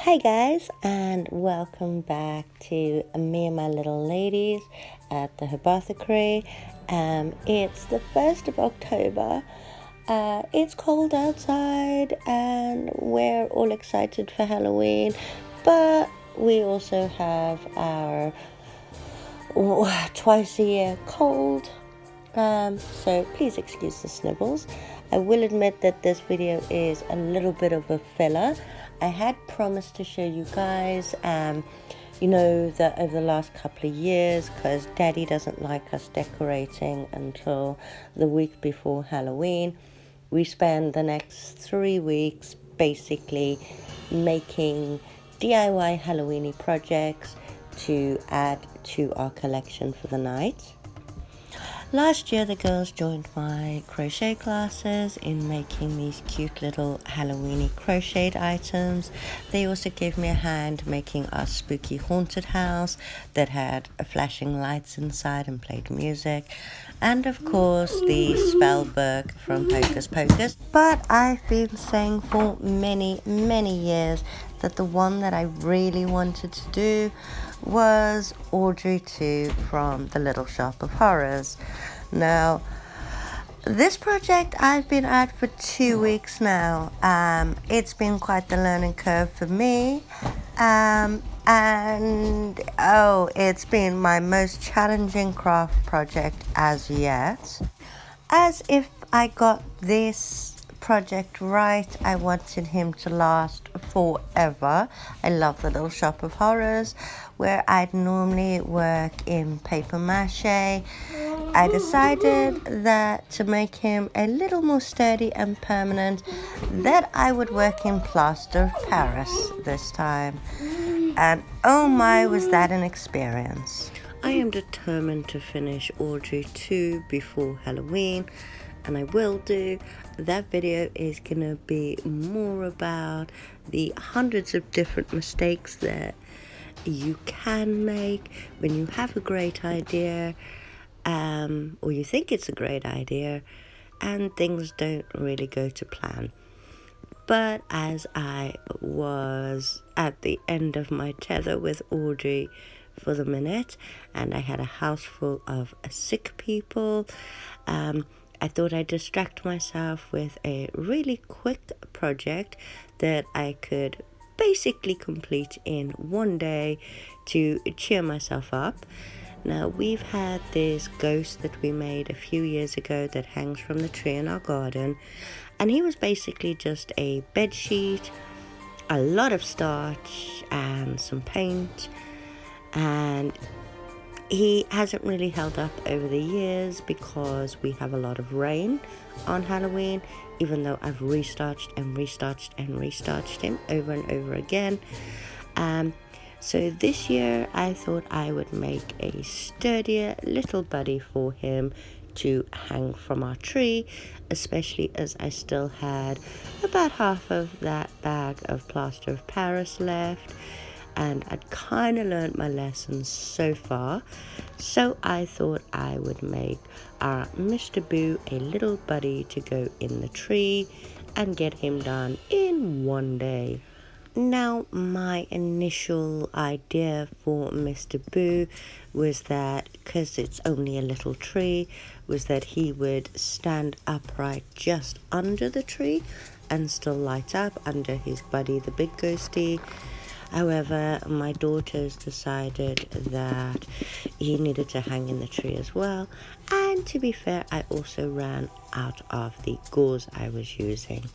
Hi guys, and welcome back to me and my little ladies at the Apothecary. It's the 1st of October. It's cold outside and we're all excited for Halloween, but we also have our twice a year cold. So please excuse the snivels. I will admit that this video is a little bit of a filler. I had promised to show you guys, that over the last couple of years, because Daddy doesn't like us decorating until the week before Halloween, we spend the next 3 weeks basically making DIY Halloweeny projects to add to our collection for the night. Last year, the girls joined my crochet classes in making these cute little Halloweeny crocheted items. They also gave me a hand making our spooky haunted house that had flashing lights inside and played music. And of course, the spell book from Hocus Pocus. But I've been saying for many, many years that the one that I really wanted to do was Audrey 2 from The Little Shop of Horrors. Now, this project I've been at for 2 weeks now. It's been quite the learning curve for me. It's been my most challenging craft project as yet. As if I got this project right, I wanted him to last forever. I love The Little Shop of Horrors, where I'd normally work in paper mache. I decided that to make him a little more sturdy and permanent, that I would work in plaster of Paris this time. And oh my, was that an experience. I am determined to finish Audrey 2 before Halloween, and I will do. That video is gonna be more about the hundreds of different mistakes that you can make when you have a great idea, or you think it's a great idea, and things don't really go to plan. But as I was at the end of my tether with Audrey for the minute, and I had a house full of sick people, I thought I'd distract myself with a really quick project that I could basically complete in one day to cheer myself up. Now, we've had this ghost that we made a few years ago that hangs from the tree in our garden, and he was basically just a bed sheet, a lot of starch and some paint, and he hasn't really held up over the years because we have a lot of rain on Halloween, even though I've restarched and restarched and restarched him over and over again. So this year I thought I would make a sturdier little buddy for him to hang from our tree, especially as I still had about half of that bag of plaster of Paris left, and I'd kind of learned my lessons so far. So I thought I would make our Mr. Boo a little buddy to go in the tree and get him done in one day. Now, my initial idea for Mr. Boo was that, because it's only a little tree, was that he would stand upright just under the tree and still light up under his buddy, the big ghosty. However, my daughters decided that he needed to hang in the tree as well. And to be fair, I also ran out of the gauze I was using.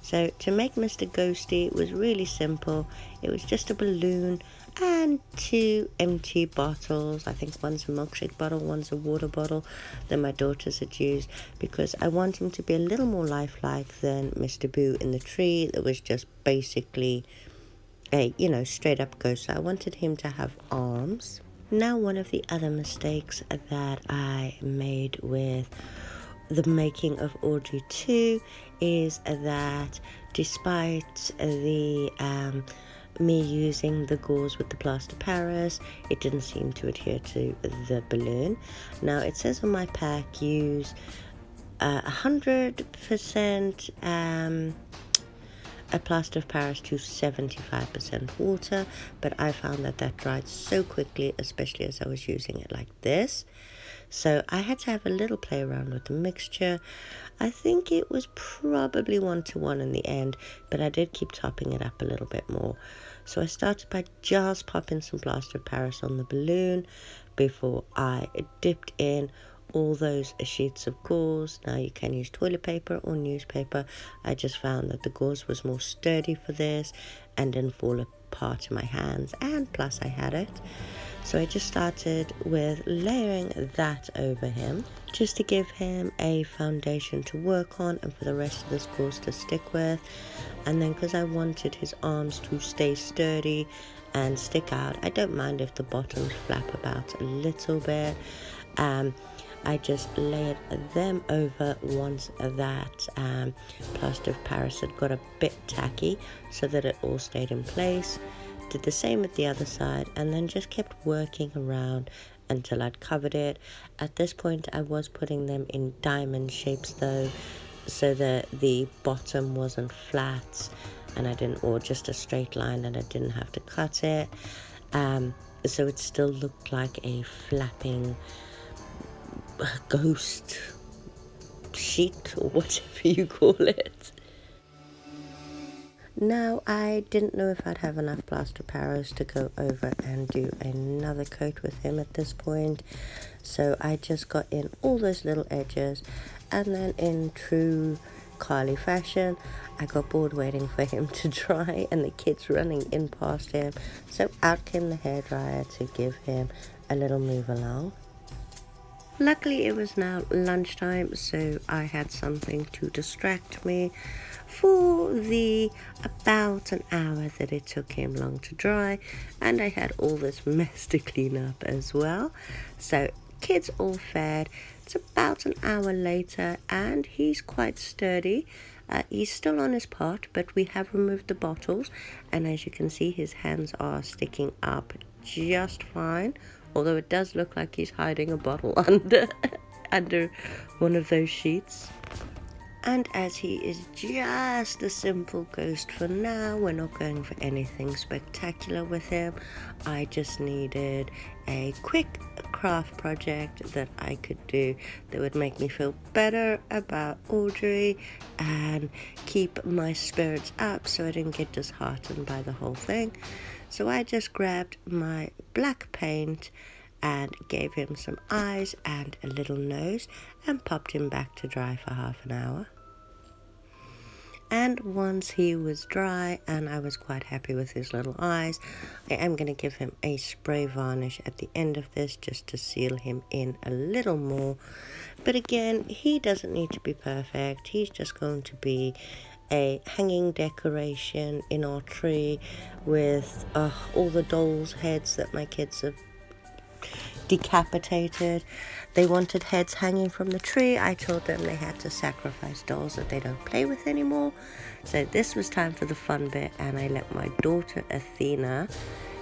So to make Mr. Ghosty, it was really simple. It was just a balloon and 2 empty bottles. I think one's a milkshake bottle, one's a water bottle that my daughters had used, because I want him to be a little more lifelike than Mr. Boo in the tree that was just basically a, straight up ghost. So I wanted him to have arms. Now, one of the other mistakes that I made with the making of Audrey 2 is that despite the me using the gauze with the plaster Paris, it didn't seem to adhere to the balloon. Now, it says on my pack use 100% a plaster of Paris to 75% water, but I found that that dried so quickly, especially as I was using it like this. So I had to have a little play around with the mixture. I think it was probably 1-to-1 in the end, but I did keep topping it up a little bit more. So I started by just popping some plaster of Paris on the balloon before I dipped in all those sheets of gauze. Now you can use toilet paper or newspaper. I just found that the gauze was more sturdy for this and didn't fall apart in my hands, and plus I had it. So I just started with layering that over him just to give him a foundation to work on and for the rest of this gauze to stick with. And then because I wanted his arms to stay sturdy and stick out, I don't mind if the bottoms flap about a little bit. I just layered them over once that plaster of Paris had got a bit tacky so that it all stayed in place. Did the same at the other side and then just kept working around until I'd covered it. At this point I was putting them in diamond shapes though, so that the bottom wasn't flat and I didn't, or just a straight line, and I didn't have to cut it. So it still looked like a flapping ghost sheet or whatever you call it. Now, I didn't know if I'd have enough plaster Paris to go over and do another coat with him at this point. So I just got in all those little edges, and then in true Carly fashion, I got bored waiting for him to dry and the kids running in past him. So out came the hairdryer to give him a little move along. Luckily it was now lunchtime, so I had something to distract me for the about an hour that it took him long to dry, and I had all this mess to clean up as well. So kids all fed. It's about an hour later and he's quite sturdy. He's still on his pot, but we have removed the bottles, and as you can see his hands are sticking up just fine, although it does look like he's hiding a bottle under one of those sheets. And as he is just a simple ghost for now, we're not going for anything spectacular with him. I just needed a quick craft project that I could do that would make me feel better about Audrey and keep my spirits up so I didn't get disheartened by the whole thing. So I just grabbed my black paint and gave him some eyes and a little nose and popped him back to dry for half an hour. And once he was dry and I was quite happy with his little eyes, I am going to give him a spray varnish at the end of this just to seal him in a little more. But again, he doesn't need to be perfect. He's just going to be a hanging decoration in our tree with all the dolls' heads that my kids have decapitated. They wanted heads hanging from the tree. I told them they had to sacrifice dolls that they don't play with anymore. So this was time for the fun bit, and I let my daughter Athena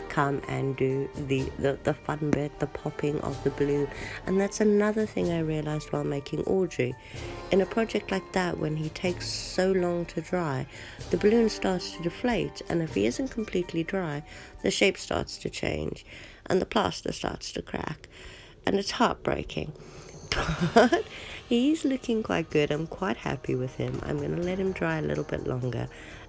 come and do the fun bit, the popping of the balloon. And that's another thing I realized while making Audrey. In a project like that, when he takes so long to dry, the balloon starts to deflate, and if he isn't completely dry, the shape starts to change and the plaster starts to crack, and it's heartbreaking. But he's looking quite good. I'm quite happy with him. I'm going to let him dry a little bit longer,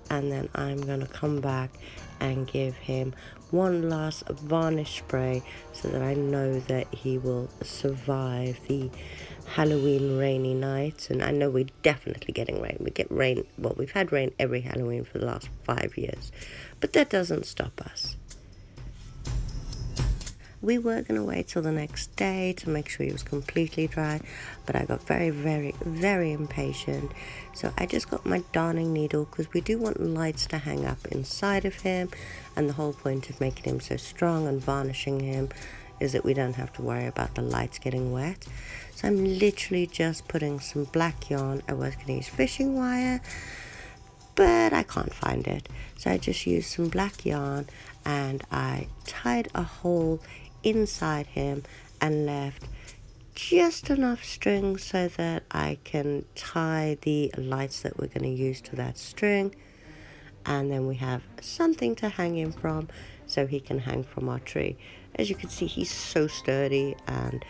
and then I'm going to come back and give him one last varnish spray so that I know that he will survive the Halloween rainy nights. And I know we're definitely getting rain. We get rain, well, we've had rain every Halloween for the last 5 years, but that doesn't stop us. We were going to wait till the next day to make sure he was completely dry, but I got very, very, very impatient. So I just got my darning needle, because we do want lights to hang up inside of him, and the whole point of making him so strong and varnishing him is that we don't have to worry about the lights getting wet. So I'm literally just putting some black yarn. I was going to use fishing wire, but I can't find it. So I just used some black yarn and I tied a hole inside him and left just enough string so that I can tie the lights that we're going to use to that string. and then we have something to hang him from so he can hang from our tree. As you can see, he's so sturdy, and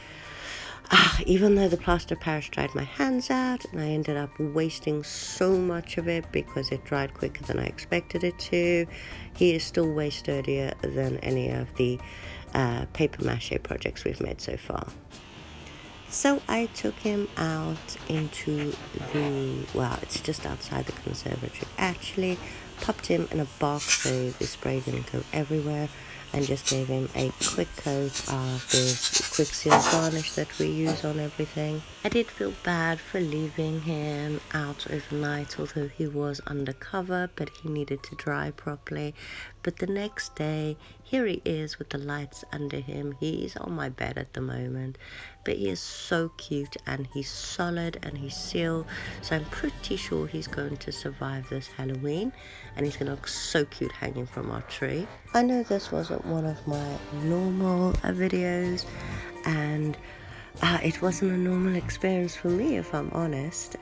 even though the plaster of Paris dried my hands out and I ended up wasting so much of it because it dried quicker than I expected it to, he is still way sturdier than any of the paper mache projects we've made so far. So I took him out into well, it's just outside the conservatory actually, popped him in a box so the spray didn't go everywhere, and just gave him a quick coat of this quick seal varnish that we use on everything. I did feel bad for leaving him out overnight, although he was undercover, but he needed to dry properly. But the next day, here he is with the lights under him. He's on my bed at the moment, but he is so cute, and he's solid, and he's sealed, so I'm pretty sure he's going to survive this Halloween, and he's going to look so cute hanging from our tree. I know this wasn't one of my normal videos, and it wasn't a normal experience for me, if I'm honest.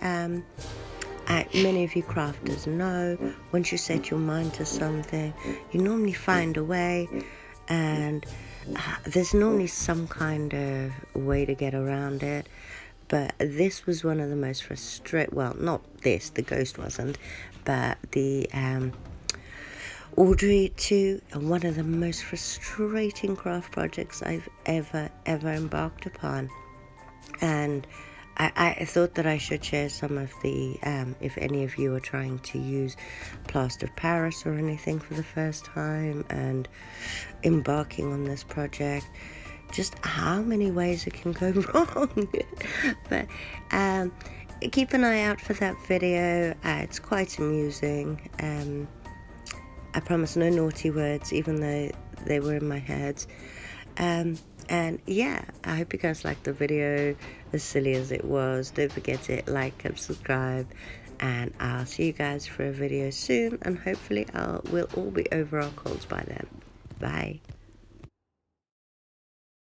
Many of you crafters know, once you set your mind to something, you normally find a way, and there's normally some kind of way to get around it. But this was one of the most well, not this, the ghost wasn't, but the Audrey too, one of the most frustrating craft projects I've ever embarked upon. And I thought that I should share some of the, if any of you are trying to use plaster of Paris or anything for the first time and embarking on this project, just how many ways it can go wrong. But keep an eye out for that video. It's quite amusing. I promise no naughty words, even though they were in my head. And yeah, I hope you guys liked the video, as silly as it was. Don't forget to like and subscribe, and I'll see you guys for a video soon, and hopefully we'll all be over our colds by then. Bye.